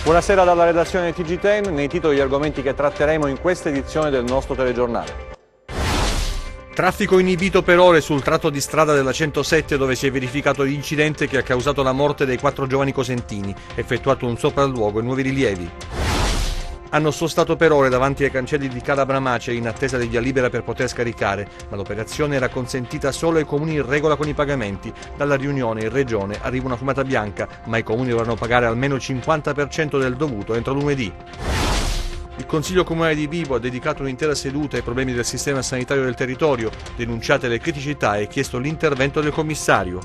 Buonasera dalla redazione di TG10, nei titoli gli argomenti che tratteremo in questa edizione del nostro telegiornale. Traffico inibito per ore sul tratto di strada della 107 dove si è verificato l'incidente che ha causato la morte dei 4 giovani cosentini, effettuato un sopralluogo e nuovi rilievi. Hanno sostato per ore davanti ai cancelli di Calabria Maceri in attesa di via libera per poter scaricare, ma l'operazione era consentita solo ai comuni in regola con i pagamenti. Dalla riunione in regione arriva una fumata bianca, ma i comuni dovranno pagare almeno il 50% del dovuto entro lunedì. Il Consiglio Comunale di Vibo ha dedicato un'intera seduta ai problemi del sistema sanitario del territorio, denunciate le criticità e chiesto l'intervento del commissario.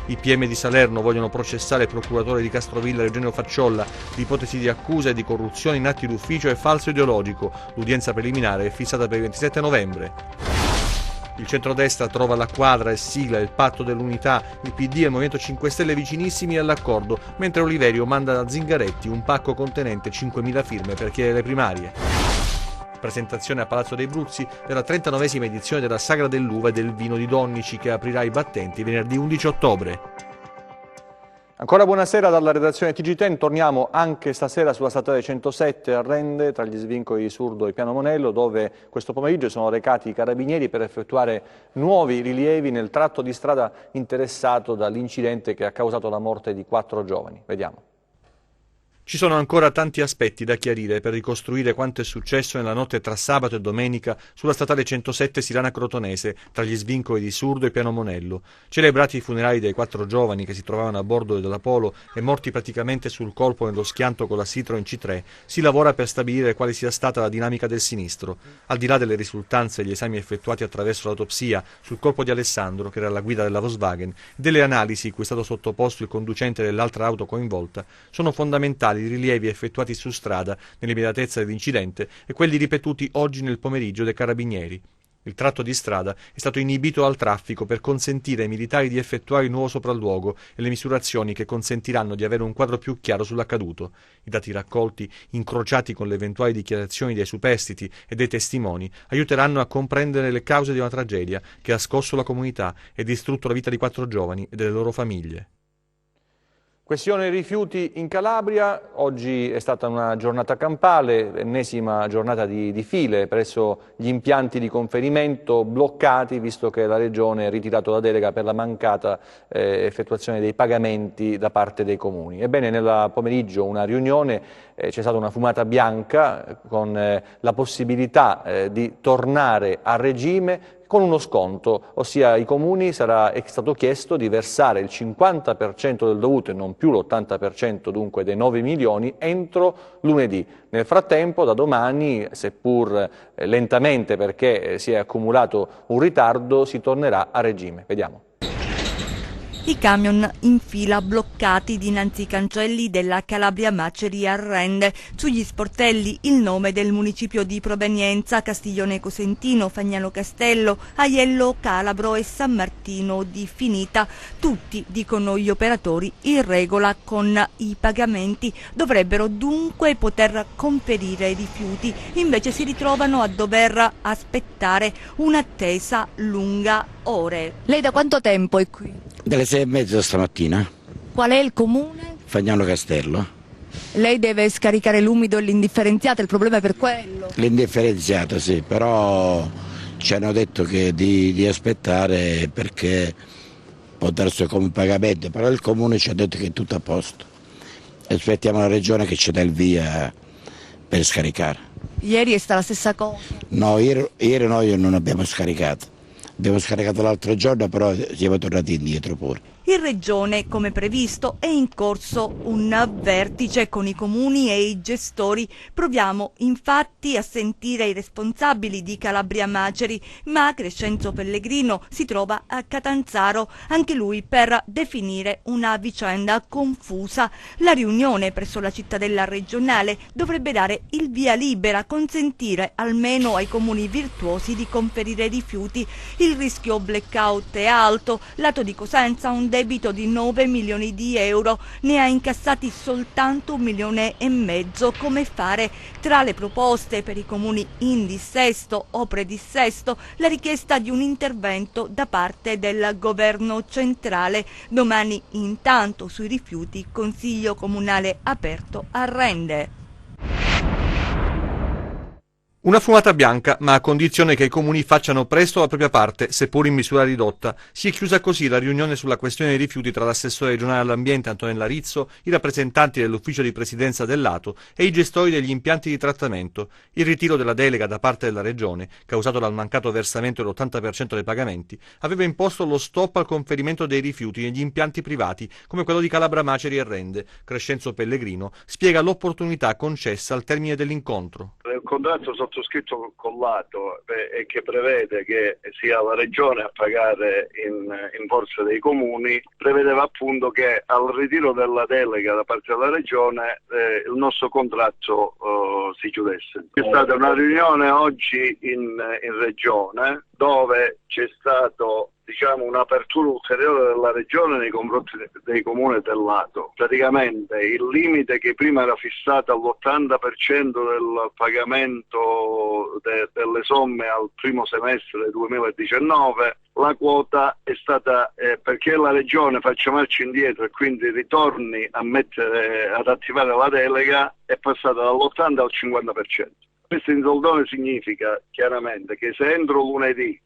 I PM di Salerno vogliono processare il procuratore di Castrovilla Eugenio Facciolla di ipotesi di accusa e di corruzione in atti d'ufficio e falso ideologico. L'udienza preliminare è fissata per il 27 novembre. Il centrodestra trova la quadra e sigla il patto dell'unità, il PD e il Movimento 5 Stelle vicinissimi all'accordo, mentre Oliverio manda da Zingaretti un pacco contenente 5.000 firme per chiedere le primarie. Presentazione a Palazzo dei Bruzzi della 39esima edizione della Sagra dell'Uva e del Vino di Donnici che aprirà i battenti venerdì 11 ottobre. Ancora buonasera dalla redazione TG10, torniamo anche stasera sulla statale 107 a Rende, tra gli svincoli di Surdo e Piano Monello, dove questo pomeriggio sono recati i carabinieri per effettuare nuovi rilievi nel tratto di strada interessato dall'incidente che ha causato la morte di 4 giovani. Vediamo. Ci sono ancora tanti aspetti da chiarire per ricostruire quanto è successo nella notte tra sabato e domenica sulla statale 107 Sirana-Crotonese, tra gli svincoli di Surdo e Piano Monello. Celebrati i funerali dei 4 giovani che si trovavano a bordo della Polo e morti praticamente sul colpo nello schianto con la Citroen C3, si lavora per stabilire quale sia stata la dinamica del sinistro. Al di là delle risultanze e gli esami effettuati attraverso l'autopsia sul corpo di Alessandro, che era alla guida della Volkswagen, delle analisi cui è stato sottoposto il conducente dell'altra auto coinvolta, sono fondamentali i rilievi effettuati su strada nell'immediatezza dell'incidente e quelli ripetuti oggi nel pomeriggio dai carabinieri. Il tratto di strada è stato inibito al traffico per consentire ai militari di effettuare il nuovo sopralluogo e le misurazioni che consentiranno di avere un quadro più chiaro sull'accaduto. I dati raccolti, incrociati con le eventuali dichiarazioni dei superstiti e dei testimoni, aiuteranno a comprendere le cause di una tragedia che ha scosso la comunità e distrutto la vita di 4 giovani e delle loro famiglie. Questione rifiuti in Calabria, oggi è stata una giornata campale, ennesima giornata di file presso gli impianti di conferimento bloccati visto che la Regione ha ritirato la delega per la mancata effettuazione dei pagamenti da parte dei comuni. Ebbene, nel pomeriggio una riunione, c'è stata una fumata bianca con la possibilità di tornare a regime con uno sconto, ossia ai comuni è stato chiesto di versare il 50% del dovuto e non più l'80% dunque dei 9 milioni entro lunedì. Nel frattempo da domani, seppur lentamente perché si è accumulato un ritardo, si tornerà a regime. Vediamo. I camion in fila bloccati dinanzi ai cancelli della Calabria Maceri a Rende. Sugli sportelli il nome del municipio di provenienza: Castiglione Cosentino, Fagnano Castello, Aiello Calabro e San Martino di Finita. Tutti, dicono gli operatori, in regola con i pagamenti. Dovrebbero dunque poter conferire i rifiuti, invece si ritrovano a dover aspettare un'attesa lunga ore. Lei da quanto tempo è qui? Dalle 6:30 stamattina. Qual è il comune? Fagnano Castello. Lei deve scaricare l'umido e l'indifferenziato, il problema è per quello. L'indifferenziato sì, però ci hanno detto che di aspettare perché può darsi come pagamento, però il comune ci ha detto che è tutto a posto. Aspettiamo la regione che ci dà il via per scaricare. Ieri è stata la stessa cosa? No, ieri noi non abbiamo scaricato. Abbiamo scaricato l'altro giorno, però siamo tornati indietro pure. In Regione, come previsto, è in corso un vertice con i comuni e i gestori. Proviamo infatti a sentire i responsabili di Calabria Maceri, ma Crescenzo Pellegrino si trova a Catanzaro, anche lui per definire una vicenda confusa. La riunione presso la cittadella regionale dovrebbe dare il via libera, consentire almeno ai comuni virtuosi di conferire rifiuti. Il rischio blackout è alto, lato di Cosenza un debito di 9 milioni di euro, ne ha incassati soltanto 1,5 milioni, come fare tra le proposte per i comuni in dissesto o predissesto la richiesta di un intervento da parte del governo centrale. Domani intanto sui rifiuti Consiglio Comunale aperto a Rende. Una fumata bianca, ma a condizione che i comuni facciano presto la propria parte, seppur in misura ridotta. Si è chiusa così la riunione sulla questione dei rifiuti tra l'assessore regionale all'ambiente Antonella Rizzo, i rappresentanti dell'ufficio di presidenza del Lato e i gestori degli impianti di trattamento. Il ritiro della delega da parte della regione, causato dal mancato versamento dell'80% dei pagamenti, aveva imposto lo stop al conferimento dei rifiuti negli impianti privati, come quello di Calabria Maceri e Rende. Crescenzo Pellegrino spiega l'opportunità concessa al termine dell'incontro. Il contratto sottoscritto con Lato e che prevede che sia la regione a pagare in forza dei comuni, prevedeva appunto che al ritiro della delega da parte della regione il nostro contratto si chiudesse. C'è stata una riunione oggi in regione dove c'è stato un'apertura ulteriore della regione nei confronti dei comuni del Lato. Praticamente il limite che prima era fissato all'80% del pagamento delle somme al primo semestre 2019, la quota è stata, perché la regione faccia marcia indietro e quindi ritorni ad attivare la delega, è passata dall'80 al 50%. Questo in soldoni significa chiaramente che se entro lunedì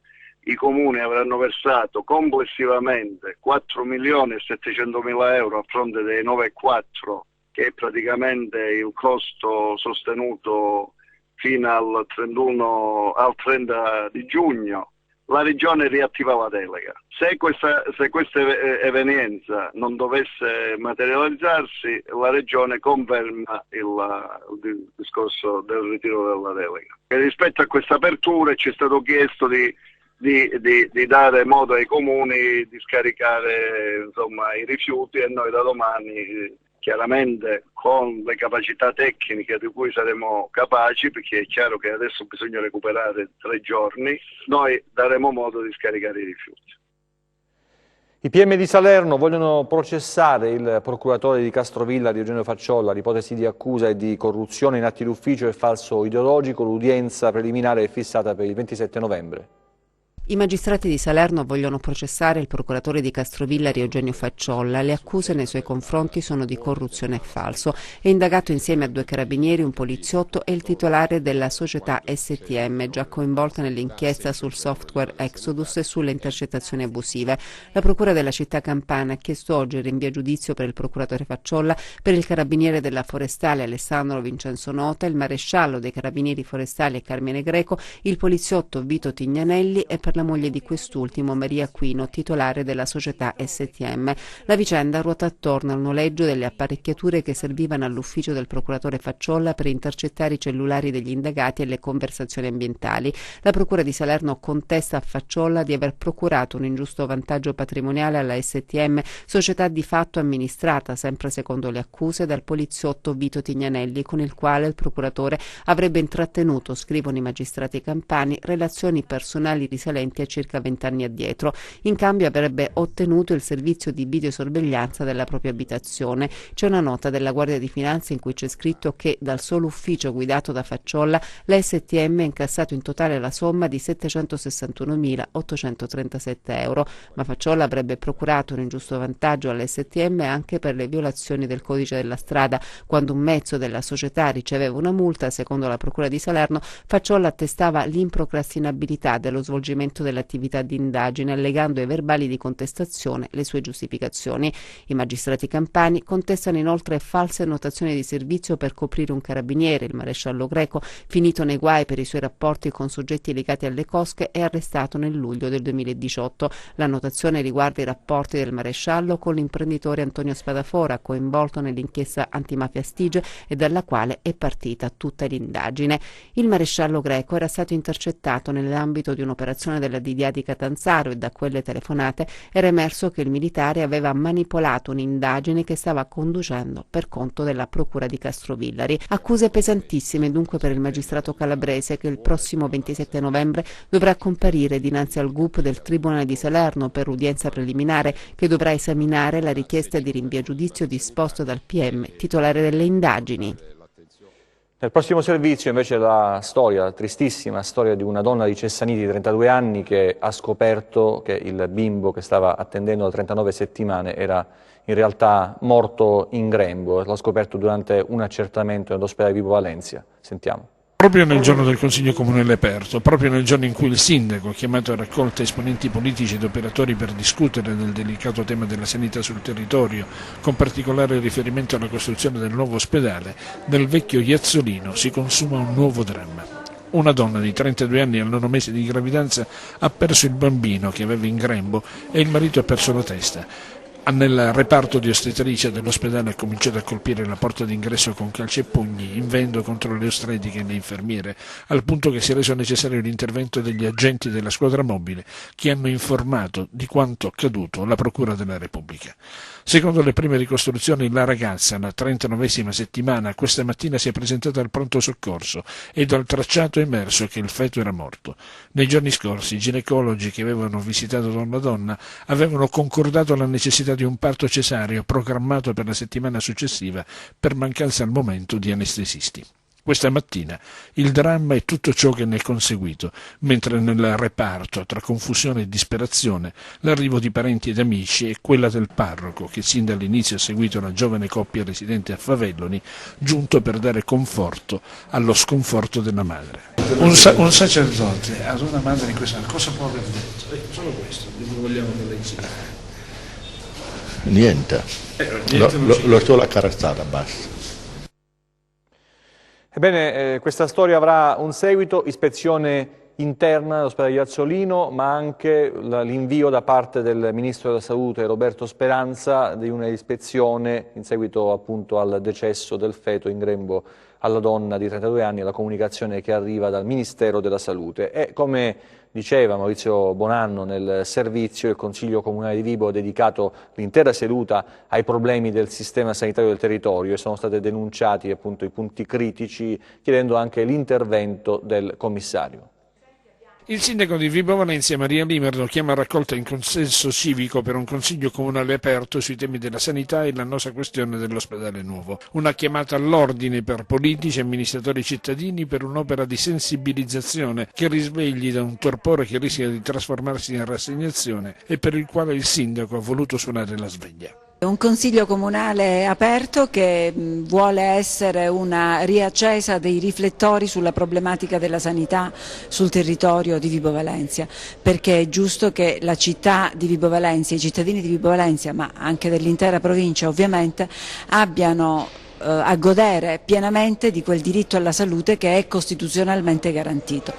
i comuni avranno versato complessivamente 4.700.000 euro a fronte dei 9,4, che è praticamente il costo sostenuto fino al 30 di giugno, la regione riattiva la delega. Se questa evenienza non dovesse materializzarsi, la regione conferma il discorso del ritiro della delega. E rispetto a questa apertura ci è stato chiesto di dare modo ai comuni di scaricare i rifiuti, e noi da domani, chiaramente con le capacità tecniche di cui saremo capaci, perché è chiaro che adesso bisogna recuperare 3 giorni, noi daremo modo di scaricare i rifiuti. I PM di Salerno vogliono processare il procuratore di Castrovilla di Eugenio Facciolla l'ipotesi di accusa e di corruzione in atti d'ufficio e falso ideologico. L'udienza preliminare è fissata per il 27 novembre. I magistrati di Salerno vogliono processare il procuratore di Castrovilla Eugenio Facciolla. Le accuse nei suoi confronti sono di corruzione e falso. È indagato insieme a 2 carabinieri, un poliziotto e il titolare della società STM, già coinvolta nell'inchiesta sul software Exodus e sulle intercettazioni abusive. La procura della città campana ha chiesto oggi il rinvio a giudizio per il procuratore Facciolla, per il carabiniere della Forestale Alessandro Vincenzo Nota, il maresciallo dei carabinieri forestali Carmine Greco, il poliziotto Vito Tignanelli e per la moglie di quest'ultimo, Maria Aquino, titolare della società STM. La vicenda ruota attorno al noleggio delle apparecchiature che servivano all'ufficio del procuratore Facciolla per intercettare i cellulari degli indagati e le conversazioni ambientali. La procura di Salerno contesta a Facciolla di aver procurato un ingiusto vantaggio patrimoniale alla STM, società di fatto amministrata, sempre secondo le accuse, dal poliziotto Vito Tignanelli, con il quale il procuratore avrebbe intrattenuto, scrivono i magistrati campani, relazioni personali risalenti a circa 20 anni addietro. In cambio avrebbe ottenuto il servizio di videosorveglianza della propria abitazione. C'è una nota della Guardia di Finanza in cui c'è scritto che dal solo ufficio guidato da Facciolla la STM ha incassato in totale la somma di 761.837 euro, ma Facciolla avrebbe procurato un ingiusto vantaggio all'STM anche per le violazioni del codice della strada. Quando un mezzo della società riceveva una multa, secondo la procura di Salerno, Facciolla attestava l'improcrastinabilità dello svolgimento dell'attività di indagine, allegando ai verbali di contestazione le sue giustificazioni. I magistrati campani contestano inoltre false annotazioni di servizio per coprire un carabiniere, il maresciallo Greco, finito nei guai per i suoi rapporti con soggetti legati alle cosche e arrestato nel luglio del 2018. L'annotazione riguarda i rapporti del maresciallo con l'imprenditore Antonio Spadafora, coinvolto nell'inchiesta antimafia Stige e dalla quale è partita tutta l'indagine. Il maresciallo Greco era stato intercettato nell'ambito di un'operazione della DDA di Catanzaro e da quelle telefonate era emerso che il militare aveva manipolato un'indagine che stava conducendo per conto della procura di Castrovillari. Accuse pesantissime dunque per il magistrato calabrese, che il prossimo 27 novembre dovrà comparire dinanzi al GUP del Tribunale di Salerno per udienza preliminare, che dovrà esaminare la richiesta di rinvio a giudizio disposto dal PM, titolare delle indagini. Nel prossimo servizio invece la tristissima storia di una donna di Cessaniti di 32 anni che ha scoperto che il bimbo che stava attendendo da 39 settimane era in realtà morto in grembo. L'ha scoperto durante un accertamento nell'ospedale Vibo Valentia. Sentiamo. Proprio nel giorno del Consiglio Comunale aperto, proprio nel giorno in cui il sindaco ha chiamato a raccolta esponenti politici ed operatori per discutere del delicato tema della sanità sul territorio, con particolare riferimento alla costruzione del nuovo ospedale, nel vecchio Iazzolino si consuma un nuovo dramma. Una donna di 32 anni al 9 mese di gravidanza ha perso il bambino che aveva in grembo e il marito ha perso la testa. Nel reparto di ostetricia dell'ospedale ha cominciato a colpire la porta d'ingresso con calci e pugni, invendo contro le ostetriche e le infermiere, al punto che si è reso necessario l'intervento degli agenti della squadra mobile, che hanno informato di quanto accaduto alla Procura della Repubblica. Secondo le prime ricostruzioni, la ragazza, alla 39esima settimana, questa mattina si è presentata al pronto soccorso e dal tracciato è emerso che il feto era morto. Nei giorni scorsi i ginecologi che avevano visitato la donna avevano concordato la necessità di un parto cesareo programmato per la settimana successiva per mancanza al momento di anestesisti. Questa mattina il dramma è tutto ciò che ne è conseguito, mentre nel reparto, tra confusione e disperazione, l'arrivo di parenti ed amici e quella del parroco, che sin dall'inizio ha seguito una giovane coppia residente a Favelloni, giunto per dare conforto allo sconforto della madre. Un sacerdote ad una madre in questa cosa può aver detto? Solo questo, vogliamo che lei sia. Niente, l'ho solo accarezzata, basta. Ebbene, questa storia avrà un seguito, ispezione interna dell'ospedale di Iazzolino, ma anche l'invio da parte del Ministro della Salute Roberto Speranza di una ispezione in seguito appunto al decesso del feto in grembo alla donna di 32 anni, alla comunicazione che arriva dal Ministero della Salute. E come diceva Maurizio Bonanno nel servizio, il Consiglio Comunale di Vibo ha dedicato l'intera seduta ai problemi del sistema sanitario del territorio e sono stati denunciati appunto i punti critici, chiedendo anche l'intervento del commissario. Il sindaco di Vibo Valentia, Maria Limerdo, chiama a raccolta in consenso civico per un consiglio comunale aperto sui temi della sanità e l'annosa questione dell'ospedale nuovo. Una chiamata all'ordine per politici, amministratori e cittadini per un'opera di sensibilizzazione che risvegli da un torpore che rischia di trasformarsi in rassegnazione e per il quale il sindaco ha voluto suonare la sveglia. Un consiglio comunale aperto che vuole essere una riaccesa dei riflettori sulla problematica della sanità sul territorio di Vibo Valentia, perché è giusto che la città di Vibo Valentia, i cittadini di Vibo Valentia, ma anche dell'intera provincia ovviamente, abbiano a godere pienamente di quel diritto alla salute che è costituzionalmente garantito.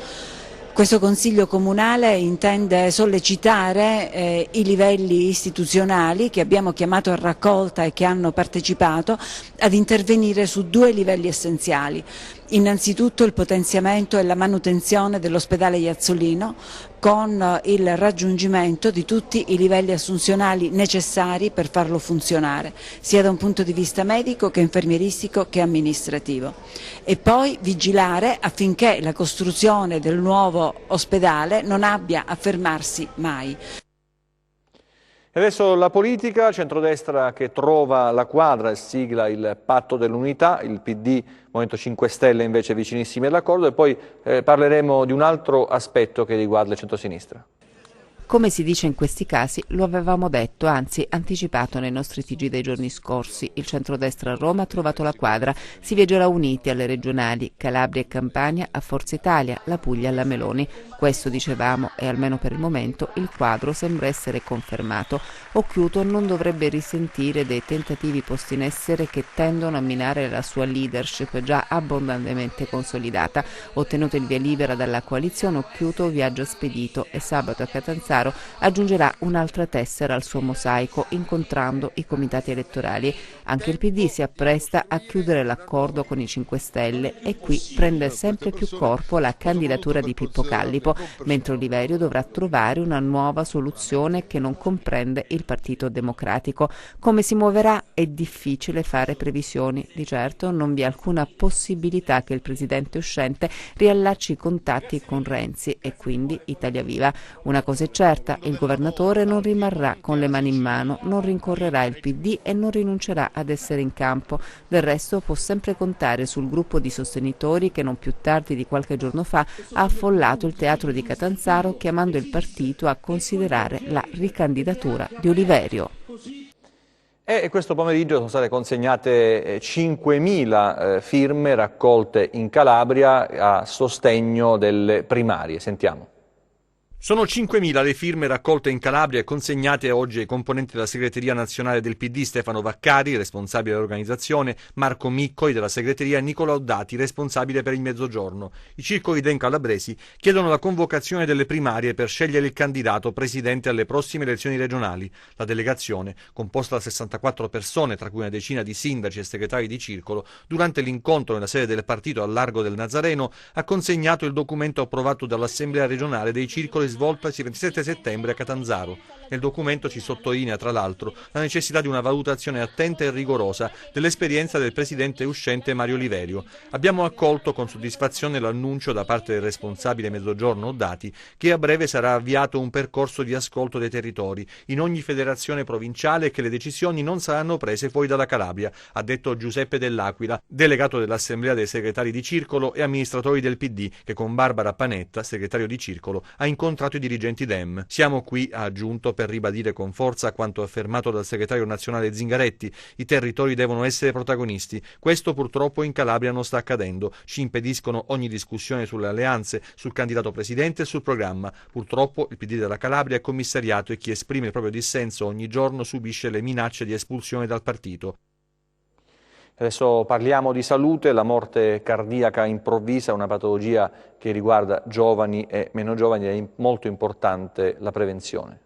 Questo Consiglio Comunale intende sollecitare i livelli istituzionali che abbiamo chiamato a raccolta e che hanno partecipato ad intervenire su due livelli essenziali. Innanzitutto il potenziamento e la manutenzione dell'ospedale Iazzolino con il raggiungimento di tutti i livelli assunzionali necessari per farlo funzionare, sia da un punto di vista medico che infermieristico che amministrativo. E poi vigilare affinché la costruzione del nuovo ospedale non abbia a fermarsi mai. E adesso la politica, centrodestra che trova la quadra e sigla il patto dell'unità, il PD, Movimento 5 Stelle invece vicinissimi all'accordo, e poi parleremo di un altro aspetto che riguarda il centrosinistra. Come si dice in questi casi, lo avevamo detto, anzi anticipato nei nostri TG dei giorni scorsi. Il centrodestra a Roma ha trovato la quadra, si viaggerà uniti alle regionali, Calabria e Campania a Forza Italia, la Puglia alla Meloni. Questo dicevamo e almeno per il momento il quadro sembra essere confermato. Occhiuto non dovrebbe risentire dei tentativi posti in essere che tendono a minare la sua leadership già abbondantemente consolidata. Ottenuto il via libera dalla coalizione, Occhiuto viaggio spedito e sabato a Catanzaro aggiungerà un'altra tessera al suo mosaico incontrando i comitati elettorali. Anche il PD si appresta a chiudere l'accordo con i 5 Stelle e qui prende sempre più corpo la candidatura di Pippo Callipo, mentre Oliverio dovrà trovare una nuova soluzione che non comprende il Partito Democratico. Come si muoverà è difficile fare previsioni. Di certo non vi è alcuna possibilità che il presidente uscente riallacci i contatti con Renzi e quindi Italia Viva. Una cosa è certa, il governatore non rimarrà con le mani in mano, non rincorrerà il PD e non rinuncerà ad essere in campo. Del resto può sempre contare sul gruppo di sostenitori che non più tardi di qualche giorno fa ha affollato il teatro di Catanzaro chiamando il partito a considerare la ricandidatura di Oliverio. E questo pomeriggio sono state consegnate 5.000 firme raccolte in Calabria a sostegno delle primarie. Sentiamo. Sono 5.000 le firme raccolte in Calabria e consegnate oggi ai componenti della segreteria nazionale del PD Stefano Vaccari, responsabile dell'organizzazione, Marco Miccoi della segreteria e Nicola Oddati, responsabile per il Mezzogiorno. I circoli DEM calabresi chiedono la convocazione delle primarie per scegliere il candidato presidente alle prossime elezioni regionali. La delegazione, composta da 64 persone, tra cui una decina di sindaci e segretari di circolo, durante l'incontro nella sede del partito al largo del Nazareno, ha consegnato il documento approvato dall'Assemblea regionale dei circoli svoltasi il 27 settembre a Catanzaro. Nel documento si sottolinea, tra l'altro, la necessità di una valutazione attenta e rigorosa dell'esperienza del presidente uscente Mario Oliverio. Abbiamo accolto con soddisfazione l'annuncio da parte del responsabile Mezzogiorno Oddati che a breve sarà avviato un percorso di ascolto dei territori in ogni federazione provinciale e che le decisioni non saranno prese fuori dalla Calabria, ha detto Giuseppe Dell'Aquila, delegato dell'Assemblea dei segretari di circolo e amministratori del PD, che con Barbara Panetta, segretario di circolo, ha incontrato i dirigenti DEM. Siamo qui, ha aggiunto, per ribadire con forza quanto affermato dal segretario nazionale Zingaretti: i territori devono essere protagonisti. Questo purtroppo in Calabria non sta accadendo. Ci impediscono ogni discussione sulle alleanze, sul candidato presidente e sul programma. Purtroppo il PD della Calabria è commissariato e chi esprime il proprio dissenso ogni giorno subisce le minacce di espulsione dal partito. Adesso parliamo di salute. La morte cardiaca improvvisa è una patologia che riguarda giovani e meno giovani, è molto importante la prevenzione.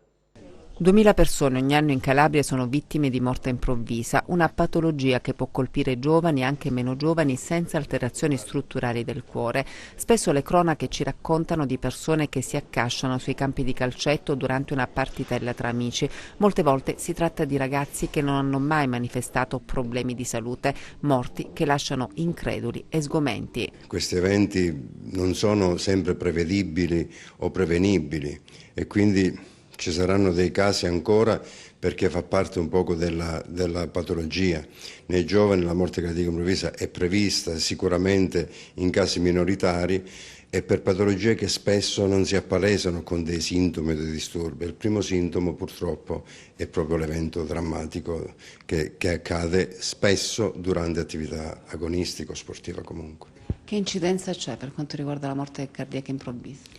2000 persone ogni anno in Calabria sono vittime di morte improvvisa, una patologia che può colpire giovani e anche meno giovani senza alterazioni strutturali del cuore. Spesso le cronache ci raccontano di persone che si accasciano sui campi di calcetto durante una partitella tra amici. Molte volte si tratta di ragazzi che non hanno mai manifestato problemi di salute, morti che lasciano increduli e sgomenti. Questi eventi non sono sempre prevedibili o prevenibili e quindi ci saranno dei casi ancora perché fa parte un poco della patologia. Nei giovani la morte cardiaca improvvisa è prevista sicuramente in casi minoritari e per patologie che spesso non si appalesano con dei sintomi o dei disturbi. Il primo sintomo purtroppo è proprio l'evento drammatico che accade spesso durante attività agonistica o sportiva comunque. Che incidenza c'è per quanto riguarda la morte cardiaca improvvisa?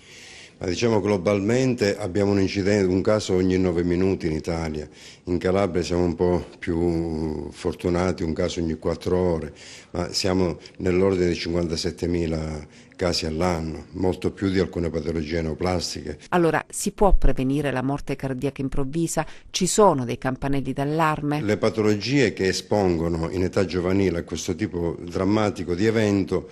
Ma diciamo globalmente abbiamo un caso ogni 9 minuti in Italia. In Calabria siamo un po' più fortunati, un caso ogni 4 ore, ma siamo nell'ordine di 57.000 casi all'anno, molto più di alcune patologie neoplastiche. Allora, si può prevenire la morte cardiaca improvvisa? Ci sono dei campanelli d'allarme? Le patologie che espongono in età giovanile a questo tipo drammatico di evento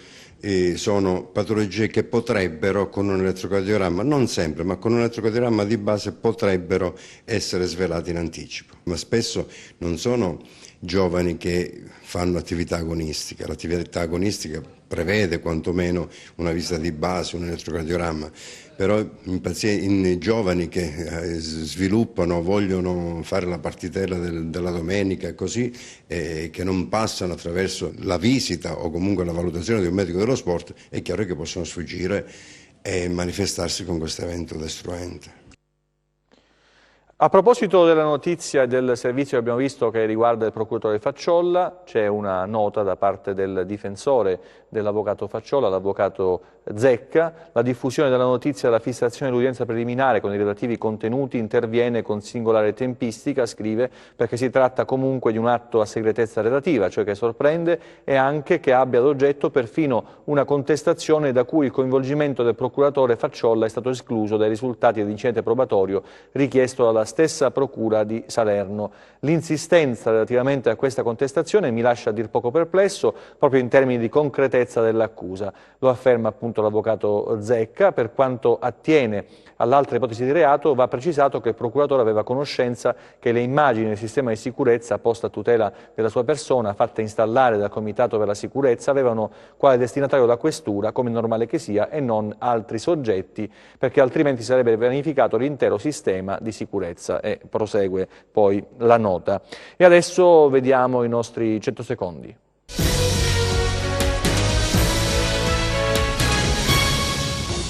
sono patologie che potrebbero, con un elettrocardiogramma, non sempre, ma con un elettrocardiogramma di base potrebbero essere svelate in anticipo. Ma spesso non sono giovani che fanno attività agonistica. L'attività agonistica prevede quantomeno una visita di base, un elettrocardiogramma, però in giovani che sviluppano, vogliono fare la partitella della domenica e così, che non passano attraverso la visita o comunque la valutazione di un medico dello sport, è chiaro che possono sfuggire e manifestarsi con questo evento destruente. A proposito della notizia e del servizio che abbiamo visto che riguarda il procuratore Facciolla, c'è una nota da parte del difensore dell'avvocato Facciolla, l'avvocato Zecca. La diffusione della notizia della fissazione dell'udienza preliminare con i relativi contenuti interviene con singolare tempistica, scrive, perché si tratta comunque di un atto a segretezza relativa, cioè che sorprende, e anche che abbia ad oggetto perfino una contestazione da cui il coinvolgimento del procuratore Facciolla è stato escluso dai risultati dell'incidente probatorio richiesto dalla stessa procura di Salerno. L'insistenza relativamente a questa contestazione mi lascia a dir poco perplesso, proprio in termini di concretezza dell'accusa. Lo afferma appunto l'avvocato Zecca. Per quanto attiene all'altra ipotesi di reato, va precisato che il procuratore aveva conoscenza che le immagini del sistema di sicurezza posto a tutela della sua persona, fatte installare dal Comitato per la Sicurezza, avevano quale destinatario la questura, come normale che sia, e non altri soggetti, perché altrimenti sarebbe vanificato l'intero sistema di sicurezza. E prosegue poi la nota. E adesso vediamo i nostri 100 secondi.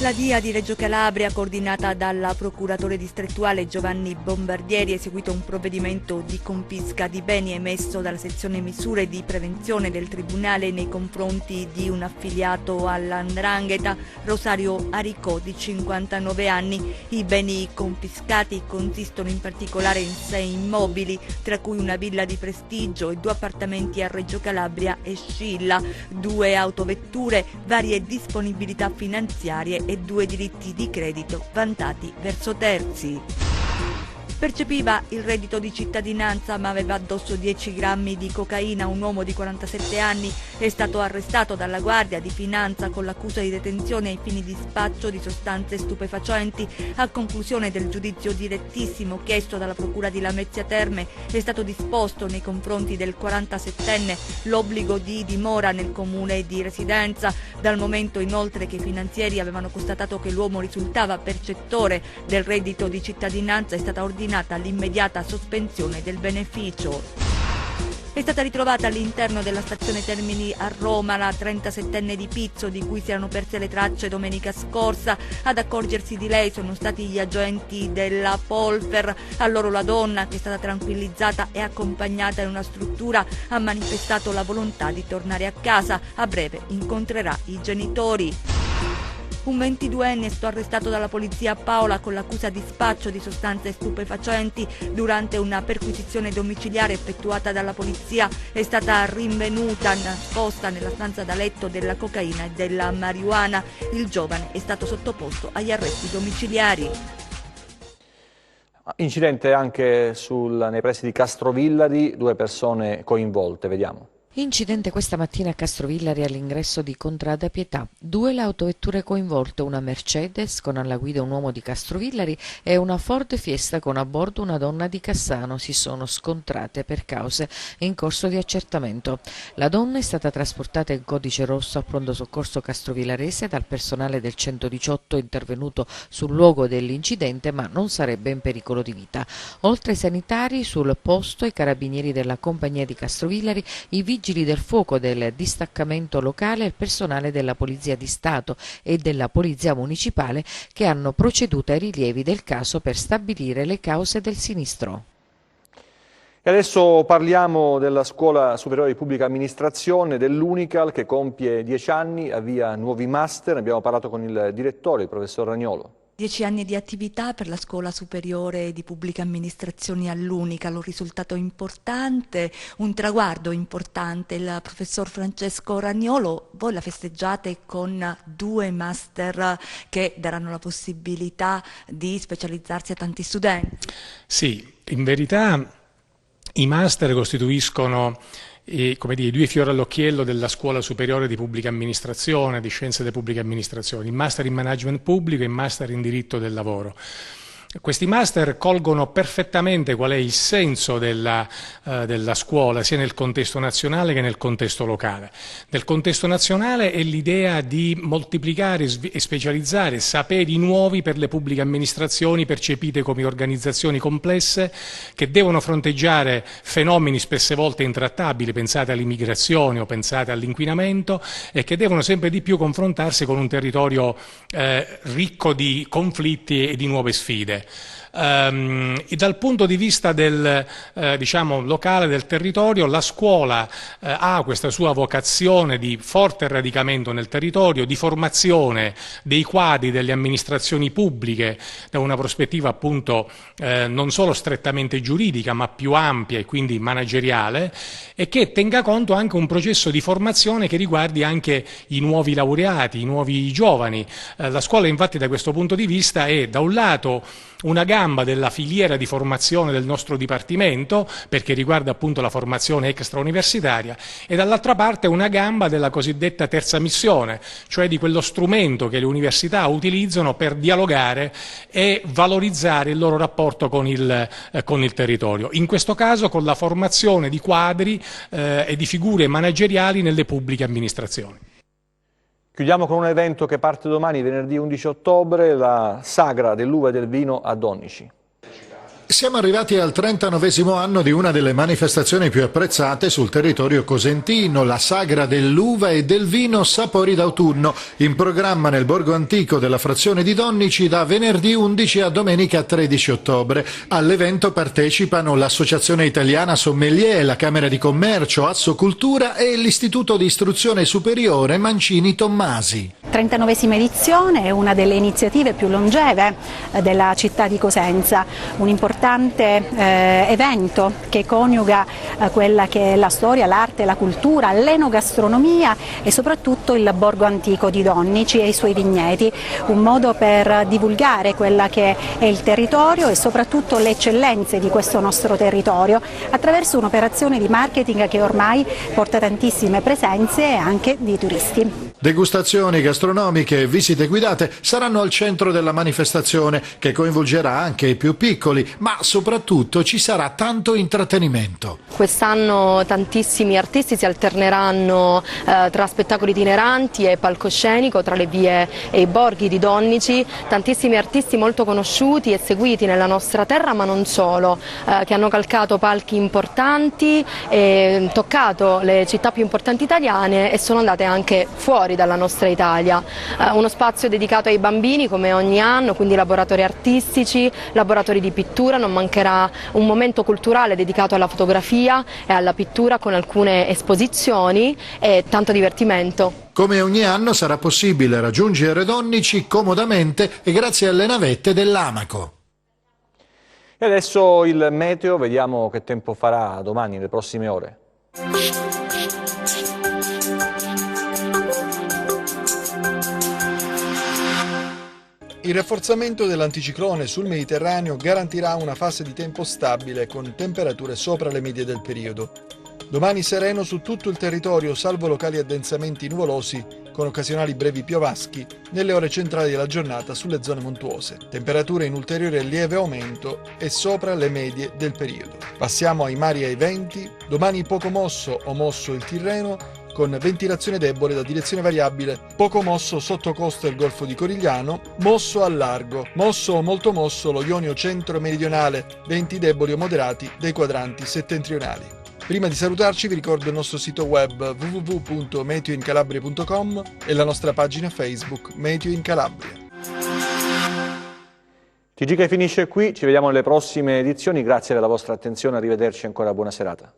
La DIA di Reggio Calabria, coordinata dalla procuratore distrettuale Giovanni Bombardieri, ha eseguito un provvedimento di confisca di beni emesso dalla sezione misure di prevenzione del Tribunale nei confronti di un affiliato all''ndrangheta, Rosario Aricò, di 59 anni. I beni confiscati consistono in particolare in 6 immobili, tra cui una villa di prestigio e 2 appartamenti a Reggio Calabria e Scilla, 2 autovetture, varie disponibilità finanziarie e 2 diritti di credito vantati verso terzi. Percepiva il reddito di cittadinanza ma aveva addosso 10 grammi di cocaina. Un uomo di 47 anni è stato arrestato dalla Guardia di Finanza con l'accusa di detenzione ai fini di spaccio di sostanze stupefacenti. A conclusione del giudizio direttissimo chiesto dalla Procura di Lamezia Terme, è stato disposto nei confronti del 47enne l'obbligo di dimora nel comune di residenza. Dal momento inoltre che i finanzieri avevano constatato che l'uomo risultava percettore del reddito di cittadinanza, è stata ordinata l'immediata sospensione del beneficio. È stata ritrovata all'interno della stazione Termini a Roma la 37enne di Pizzo, di cui si erano perse le tracce domenica scorsa. Ad accorgersi di lei sono stati gli agenti della Polfer. A loro la donna, che è stata tranquillizzata e accompagnata in una struttura, ha manifestato la volontà di tornare a casa. A breve incontrerà i genitori. Un 22enne è stato arrestato dalla polizia a Paola con l'accusa di spaccio di sostanze stupefacenti. Durante una perquisizione domiciliare effettuata dalla polizia è stata rinvenuta nascosta nella stanza da letto della cocaina e della marijuana. Il giovane è stato sottoposto agli arresti domiciliari. Incidente anche nei pressi di Castrovillari, 2 persone coinvolte, vediamo. Incidente questa mattina a Castrovillari all'ingresso di Contrada Pietà. 2 le autovetture coinvolte, una Mercedes con alla guida un uomo di Castrovillari e una Ford Fiesta con a bordo una donna di Cassano si sono scontrate per cause in corso di accertamento. La donna è stata trasportata in codice rosso a pronto soccorso castrovillarese dal personale del 118 intervenuto sul luogo dell'incidente, ma non sarebbe in pericolo di vita. Oltre ai sanitari, sul posto i carabinieri della compagnia di Castrovillari, i vigili del fuoco del distaccamento locale e il personale della Polizia di Stato e della Polizia Municipale, che hanno proceduto ai rilievi del caso per stabilire le cause del sinistro. E adesso parliamo della Scuola Superiore di Pubblica Amministrazione, dell'Unical, che compie 10 anni, avvia nuovi master. Abbiamo parlato con il direttore, il professor Ragnolo. 10 anni di attività per la Scuola Superiore di Pubbliche Amministrazioni all'Unical, un risultato importante, un traguardo importante. Il professor Francesco Ragnolo, voi la festeggiate con 2 master che daranno la possibilità di specializzarsi a tanti studenti. Sì, in verità i master costituiscono come dire, 2 fiori all'occhiello della Scuola Superiore di Pubblica Amministrazione, di Scienze delle Pubbliche Amministrazioni, il Master in Management Pubblico e il Master in Diritto del Lavoro. Questi master colgono perfettamente qual è il senso della scuola, sia nel contesto nazionale che nel contesto locale. Nel contesto nazionale è l'idea di moltiplicare e specializzare saperi nuovi per le pubbliche amministrazioni percepite come organizzazioni complesse che devono fronteggiare fenomeni spesse volte intrattabili, pensate all'immigrazione o pensate all'inquinamento, e che devono sempre di più confrontarsi con un territorio ricco di conflitti e di nuove sfide. pubbliche. Dal punto di vista del locale, del territorio, la scuola ha questa sua vocazione di forte radicamento nel territorio, di formazione dei quadri delle amministrazioni pubbliche da una prospettiva appunto non solo strettamente giuridica ma più ampia e quindi manageriale, e che tenga conto anche un processo di formazione che riguardi anche i nuovi laureati, i nuovi giovani. La scuola infatti da questo punto di vista è da un lato una gamba della filiera di formazione del nostro Dipartimento, perché riguarda appunto la formazione extrauniversitaria, e dall'altra parte una gamba della cosiddetta terza missione, cioè di quello strumento che le università utilizzano per dialogare e valorizzare il loro rapporto con il territorio, in questo caso con la formazione di quadri e di figure manageriali nelle pubbliche amministrazioni. Chiudiamo con un evento che parte domani, venerdì 11 ottobre, la sagra dell'uva e del vino a Donnici. Siamo arrivati al 39° anno di una delle manifestazioni più apprezzate sul territorio cosentino, la sagra dell'uva e del vino Sapori d'autunno, in programma nel borgo antico della frazione di Donnici da venerdì 11 a domenica 13 ottobre. All'evento partecipano l'Associazione Italiana Sommelier, la Camera di Commercio, Assocultura e l'Istituto di Istruzione Superiore Mancini Tommasi. 39esima edizione è una delle iniziative più longeve della città di Cosenza, un importante evento che coniuga quella che è la storia, l'arte, la cultura, l'enogastronomia e soprattutto il borgo antico di Donnici e i suoi vigneti, un modo per divulgare quella che è il territorio e soprattutto le eccellenze di questo nostro territorio attraverso un'operazione di marketing che ormai porta tantissime presenze anche di turisti. Degustazioni gastronomiche e visite guidate saranno al centro della manifestazione, che coinvolgerà anche i più piccoli, ma soprattutto ci sarà tanto intrattenimento. Quest'anno tantissimi artisti si alterneranno tra spettacoli itineranti e palcoscenico tra le vie e i borghi di Donnici, tantissimi artisti molto conosciuti e seguiti nella nostra terra, ma non solo, che hanno calcato palchi importanti, e toccato le città più importanti italiane e sono andate anche fuori dalla nostra Italia. Uno spazio dedicato ai bambini come ogni anno, quindi laboratori artistici, laboratori di pittura, non mancherà un momento culturale dedicato alla fotografia e alla pittura con alcune esposizioni e tanto divertimento. Come ogni anno sarà possibile raggiungere Donnici comodamente e grazie alle navette dell'Amaco. E adesso il meteo, vediamo che tempo farà domani, nelle prossime ore. Il rafforzamento dell'anticiclone sul Mediterraneo garantirà una fase di tempo stabile con temperature sopra le medie del periodo. Domani sereno su tutto il territorio, salvo locali addensamenti nuvolosi con occasionali brevi piovaschi nelle ore centrali della giornata sulle zone montuose. Temperature in ulteriore lieve aumento e sopra le medie del periodo. Passiamo ai mari e ai venti. Domani poco mosso o mosso il Tirreno, con ventilazione debole da direzione variabile, poco mosso sotto costa il Golfo di Corigliano, mosso al largo, mosso o molto mosso lo Ionio centro-meridionale, venti deboli o moderati dei quadranti settentrionali. Prima di salutarci vi ricordo il nostro sito web www.meteoincalabria.com e la nostra pagina Facebook Meteo in Calabria. TG che finisce qui, ci vediamo nelle prossime edizioni, grazie della vostra attenzione, arrivederci ancora, buona serata.